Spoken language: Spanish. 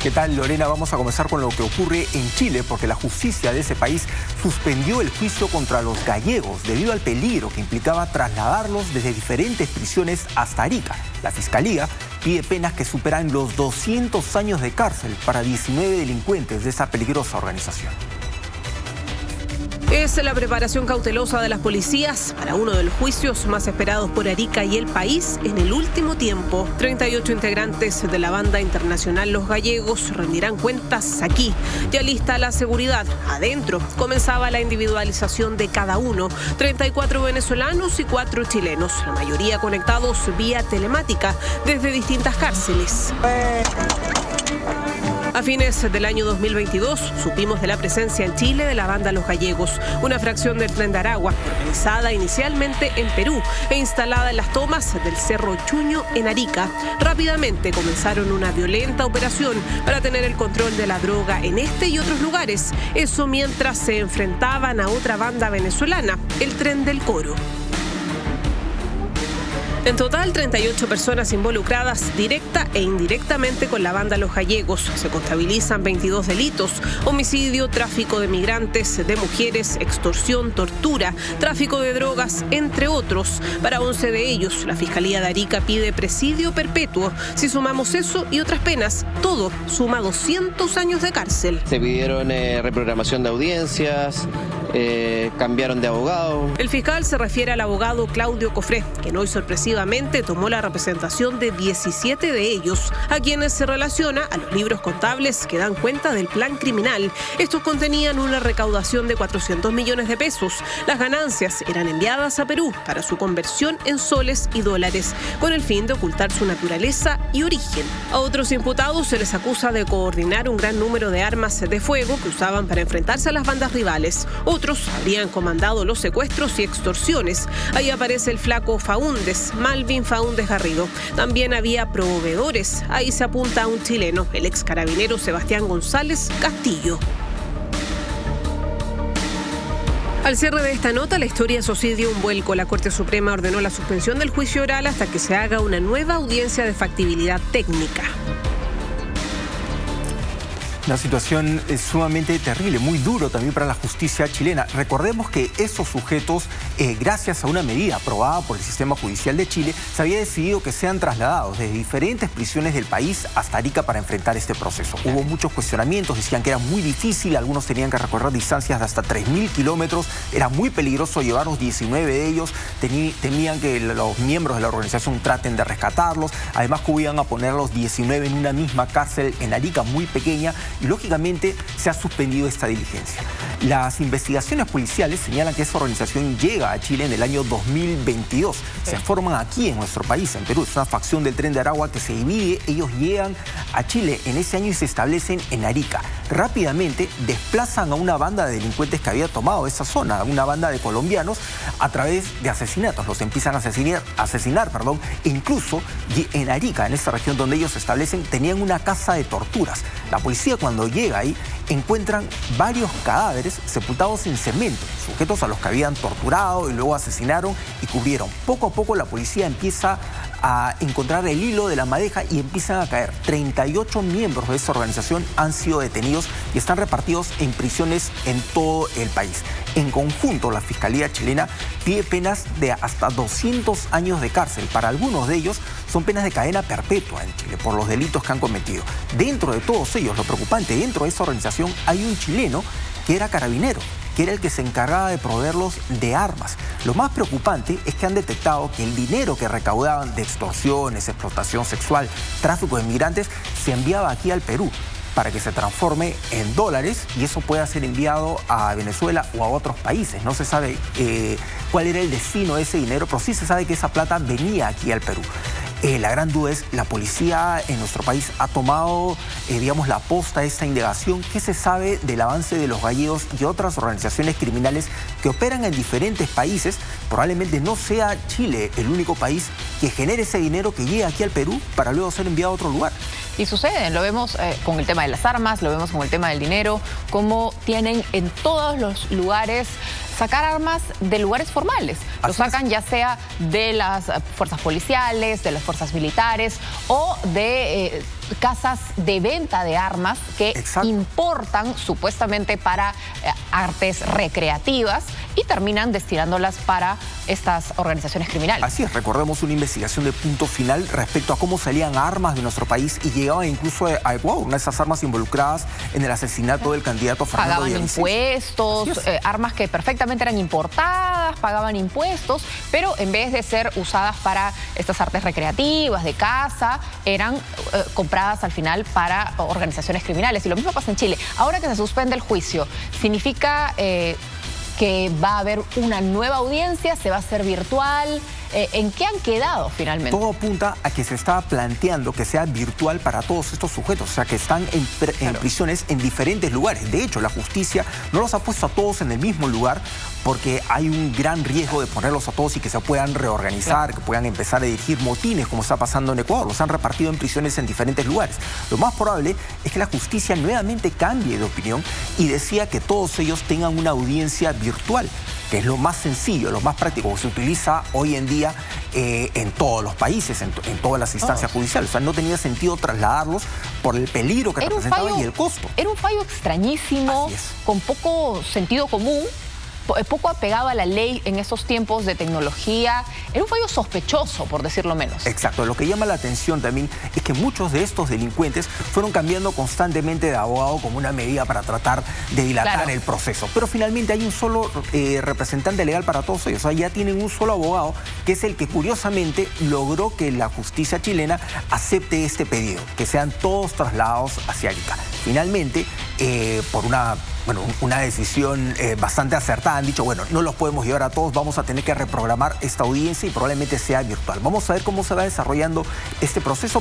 ¿Qué tal, Lorena? Vamos a comenzar con lo que ocurre en Chile, porque la justicia de ese país suspendió el juicio contra los gallegos debido al peligro que implicaba trasladarlos desde diferentes prisiones hasta Arica. La Fiscalía pide penas que superan los 200 años de cárcel para 19 delincuentes de esa peligrosa organización. Es la preparación cautelosa de las policías para uno de los juicios más esperados por Arica y el país en el último tiempo. 38 integrantes de la banda internacional Los Gallegos rendirán cuentas aquí. Ya lista la seguridad. Adentro comenzaba la individualización de cada uno. 34 venezolanos y 4 chilenos, la mayoría conectados vía telemática desde distintas cárceles. A fines del año 2022 supimos de la presencia en Chile de la banda Los Gallegos, una fracción del Tren de Aragua, organizada inicialmente en Perú e instalada en las tomas del Cerro Chuño en Arica. Rápidamente comenzaron una violenta operación para tener el control de la droga en este y otros lugares. Eso mientras se enfrentaban a otra banda venezolana, el Tren del Coro. En total, 38 personas involucradas directa e indirectamente con la banda Los Gallegos. Se contabilizan 22 delitos: homicidio, tráfico de migrantes, de mujeres, extorsión, tortura, tráfico de drogas, entre otros. Para 11 de ellos, la Fiscalía de Arica pide presidio perpetuo. Si sumamos eso y otras penas, todo suma 200 años de cárcel. Se pidieron reprogramación de audiencias, cambiaron de abogado. El fiscal se refiere al abogado Claudio Cofré, quien hoy sorpresivamente tomó la representación de 17 de ellos, a quienes se relaciona a los libros contables que dan cuenta del plan criminal. Estos contenían una recaudación de 400 millones de pesos. Las ganancias eran enviadas a Perú para su conversión en soles y dólares, con el fin de ocultar su naturaleza y origen. A otros imputados se les acusa de coordinar un gran número de armas de fuego que usaban para enfrentarse a las bandas rivales. Otros habrían comandado los secuestros y extorsiones. Ahí aparece el flaco Faúndez, Malvin Faúndez Garrido. También había proveedores. Ahí se apunta a un chileno, el ex carabinero Sebastián González Castillo. Al cierre de esta nota, la historia dio un vuelco. La Corte Suprema ordenó la suspensión del juicio oral hasta que se haga una nueva audiencia de factibilidad técnica. Una situación sumamente terrible, muy duro también para la justicia chilena. Recordemos que esos sujetos, gracias a una medida aprobada por el sistema judicial de Chile, se había decidido que sean trasladados desde diferentes prisiones del país hasta Arica para enfrentar este proceso. Hubo muchos cuestionamientos, decían que era muy difícil, algunos tenían que recorrer distancias de hasta 3.000 kilómetros, era muy peligroso llevarlos, 19 de ellos, temían que los miembros de la organización traten de rescatarlos, además que iban a poner los 19 en una misma cárcel en Arica, muy pequeña, y lógicamente se ha suspendido esta diligencia. Las investigaciones policiales señalan que esta organización llega a Chile en el año 2022. Se forman aquí en nuestro país, en Perú. Es una facción del Tren de Aragua que se divide. Ellos llegan a Chile en ese año y se establecen en Arica. Rápidamente desplazan a una banda de delincuentes que había tomado esa zona, una banda de colombianos, a través de asesinatos. Los empiezan a asesinar, e incluso en Arica, en esta región donde ellos se establecen, tenían una casa de torturas. La policía, cuando llega ahí, encuentran varios cadáveres sepultados en cemento, sujetos a los que habían torturado y luego asesinaron y cubrieron. Poco a poco la policía empieza a encontrar el hilo de la madeja y empiezan a caer. 38 miembros de esta organización han sido detenidos y están repartidos en prisiones en todo el país. En conjunto, la Fiscalía chilena pide penas de hasta 200 años de cárcel. Para algunos de ellos son penas de cadena perpetua en Chile por los delitos que han cometido. Dentro de todos ellos, lo preocupante, dentro de esta organización hay un chileno que era carabinero, que era el que se encargaba de proveerlos de armas. Lo más preocupante es que han detectado que el dinero que recaudaban de extorsiones, explotación sexual, tráfico de migrantes, se enviaba aquí al Perú para que se transforme en dólares y eso pueda ser enviado a Venezuela o a otros países. No se sabe cuál era el destino de ese dinero, pero sí se sabe que esa plata venía aquí al Perú. La gran duda es, ¿la policía en nuestro país ha tomado, la posta de esta indagación? ¿Qué se sabe del avance de los gallegos y otras organizaciones criminales que operan en diferentes países? Probablemente no sea Chile el único país que genere ese dinero que llega aquí al Perú para luego ser enviado a otro lugar. Y sucede, lo vemos con el tema de las armas, lo vemos con el tema del dinero, cómo tienen en todos los lugares sacar armas de lugares formales. Lo sacan ya sea de las fuerzas policiales, de las fuerzas militares o de casas de venta de armas que Exacto. importan supuestamente para artes recreativas y terminan destinándolas para estas organizaciones criminales. Así es, recordemos una investigación de Punto Final respecto a cómo salían armas de nuestro país y llegaban incluso a Ecuador, una de esas armas involucradas en el asesinato del candidato Fernando Pagaban Villavicencio. impuestos, armas que perfectamente eran importadas, pagaban impuestos, pero en vez de ser usadas para estas artes recreativas, de caza, eran compradas al final para organizaciones criminales. Y lo mismo pasa en Chile. Ahora que se suspende el juicio, ¿significa que va a haber una nueva audiencia? ¿Se va a hacer virtual? ¿En qué han quedado finalmente? Todo apunta a que se está planteando que sea virtual para todos estos sujetos, o sea, que están en prisiones en diferentes lugares. De hecho, la justicia no los ha puesto a todos en el mismo lugar porque hay un gran riesgo de ponerlos a todos y que se puedan reorganizar, que puedan empezar a dirigir motines, como está pasando en Ecuador. Los han repartido en prisiones en diferentes lugares. Lo más probable es que la justicia nuevamente cambie de opinión y decida que todos ellos tengan una audiencia virtual, que es lo más sencillo, lo más práctico, que se utiliza hoy en día en todos los países, en todas las instancias judiciales. O sea, no tenía sentido trasladarlos por el peligro que representaban y el costo. Era un fallo extrañísimo, con poco sentido común, poco apegado a la ley en esos tiempos de tecnología. Era un fallo sospechoso, por decirlo menos. Exacto. Lo que llama la atención también es que muchos de estos delincuentes fueron cambiando constantemente de abogado como una medida para tratar de dilatar el proceso. Pero finalmente hay un solo representante legal para todos ellos. O sea, ya tienen un solo abogado, que es el que curiosamente logró que la justicia chilena acepte este pedido, que sean todos trasladados hacia Arica. Finalmente, por una decisión bastante acertada, han dicho, bueno, no los podemos llevar a todos, vamos a tener que reprogramar esta audiencia y probablemente sea virtual. Vamos a ver cómo se va desarrollando este proceso.